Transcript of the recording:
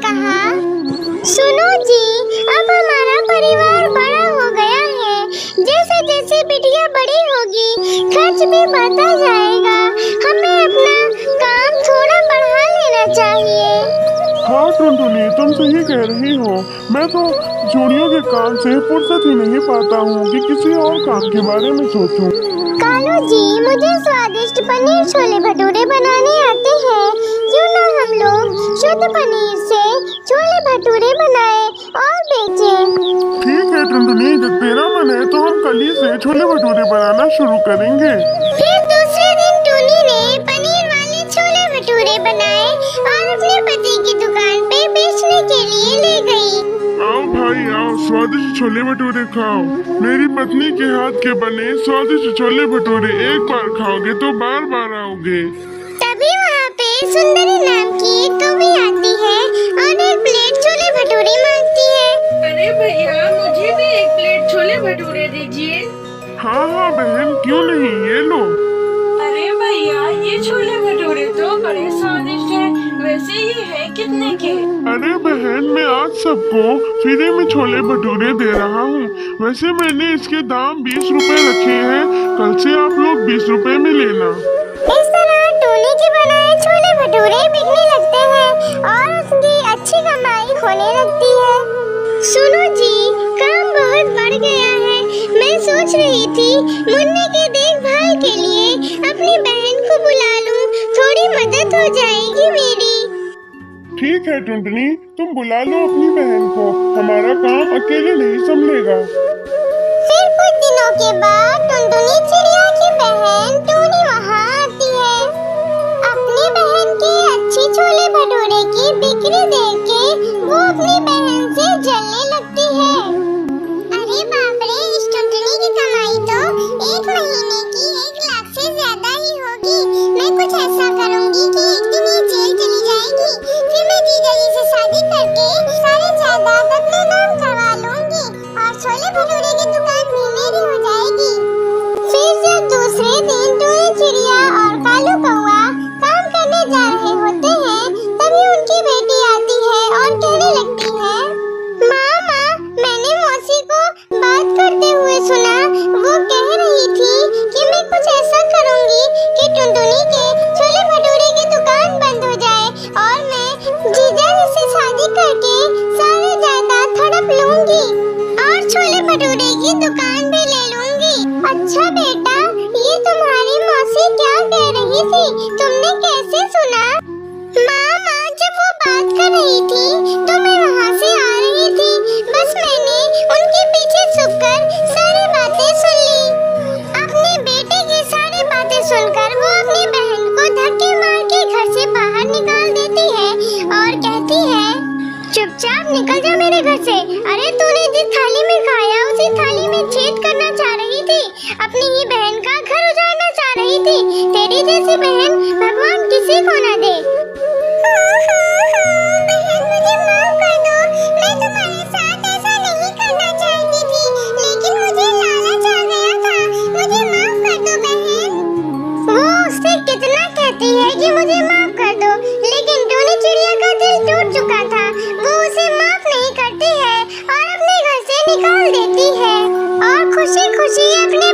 कहा, सुनो जी, अब हमारा परिवार बड़ा हो गया है। जैसे जैसे बिटिया बड़ी होगी, खर्च भी बढ़ता जाएगा। हमें अपना काम थोड़ा बढ़ा लेना चाहिए। हाँ टुनटुनी, तुम सही कह रही हो। मैं तो चूड़ियों के काम से फुर्सत ही नहीं पाता हूँ कि किसी और काम के बारे में सोचूं। कालू जी, मुझे स्वादिष्ट पनीर छोले भटूरे बनाने आते हैं। क्यों ना हम लोग शुद्ध पनीर से छोले भटूरे बनाएं और बेचें। ठीक है टुनटुनी, जब तेरा मन है तो हम कल ही से छोले भटूरे बनाना शुरू करेंगे। फिर दूसरे दिन टूनी ने पनीर वाले छोले भटूरे बनाए और अपने पति की दुकान पे बेचने के लिए ले गई। आओ भाई आओ, स्वादिष्ट छोले भटूरे खाओ। मेरी पत्नी के हाथ के बने स्वादिष्ट छोले भटूरे एक बार खाओगे तो बार बार आओगे। तभी वहाँ पे सुंदरी नाम की एक कौवी आती है और एक प्लेट छोले भटूरे मांगती है। अरे भैया, मुझे भी एक प्लेट छोले भटूरे दीजिए। हाँ हाँ बहन, क्यों नहीं, ये लो। अरे भैया, ये छोले भटूरे तो बड़े स्वादिष्ट हैं। वैसे ये है कितने के? अरे बहन, मैं आज सबको फ्री में छोले भटूरे दे रहा हूँ। वैसे मैंने इसके दाम 20 रुपए रखे हैं। कल से आप लोग 20 रुपए में लेना। इस तरह टूनी के बनाए छोले भटूरे बिकने लगते हैं और उसकी अच्छी कमाई होने लगती है। सुनो जी, काम बहुत बढ़ गया है। मैं सोच रही थी मुन्ने के देखभाल के लिए अपनी बहन को बुला लूं, थोड़ी मदद हो जाएगी मेरी। ठीक है टुनटुनी, तुम बुला लो अपनी बहन को। हमारा काम अकेले नहीं संभलेगा। फिर कुछ दिनों के बाद टुनटुनी चिड़िया की बहन टूनी वहाँ आती है। अपनी बहन की अच्छी छोले भटूरे की बिक्री देख के वो अपनी बहन से जलने लगती है। अरे बाप रे, इस टुनटुनी की कमाई तो एक महीने की 1 लाख से ज्यादा ही होगी। मैं कुछ ऐसा करूँगी कि एक दिन ये जेल चली जाएगी। फिर मैं जीजा जी से शादी करके सारी जायदाद अपने नाम करवा लूँगी और छोले भटूरे की दुकान भी मेरी हो जाएगी। फिर जब दूसरे दिन टूनी चिड़िया और कालू कौवा काम करने जा रहे होते हैं, तभी उनकी बेटी आती है और कहने लगती है, मामा, मैंने मौसी को बात करते हुए सुना। वो कह रही थी कि मैं कुछ ऐसा करूँगी कि टुनटुनी के छोले भटूरे की दुकान बंद हो जाए और मैं जीजा जी से शादी करके सारी जायदाद हड़प लूँगी और छोले भटूरे की दुकान भी ले लूँगी। अच्छा बेटा, ये तुम्हारी मौसी क्या कह रही थी, तुमने कैसे सुना? मामा, जब वो बात कर रही थी तो मैं वहाँ से आ रही थी। बस मैंने उनके पीछे छुपकर सारी बातें सुन ली। अपने बेटे की सारी बातें सुनकर वो अपनी बहन को धक्के मार के घर से बाहर निकाल देती है और कहती है, चुपचाप निकल जा मेरे घर से। अरे तूने जिस थाली में खाया उसी थाली में छेद करना चाह रही थी। अपनी ही बहन का घर उजाड़ना चाह रही थी। तेरी जैसी बहन भगवान किसी को ना दे। बहन, मुझे माफ कर दो। मैं तुम्हारे साथ ऐसा नहीं करना चाहती थी, लेकिन मुझे लालच आ गया था। मुझे माफ कर दो बहन। वो उससे कितना कहती है कि मुझे माफ कर दो, लेकिन टूनी चिड़िया का दिल टूट चुका था। वो उसे माफ नहीं करती है और अपने घर से निकाल देती है और खुशी खुशी अपने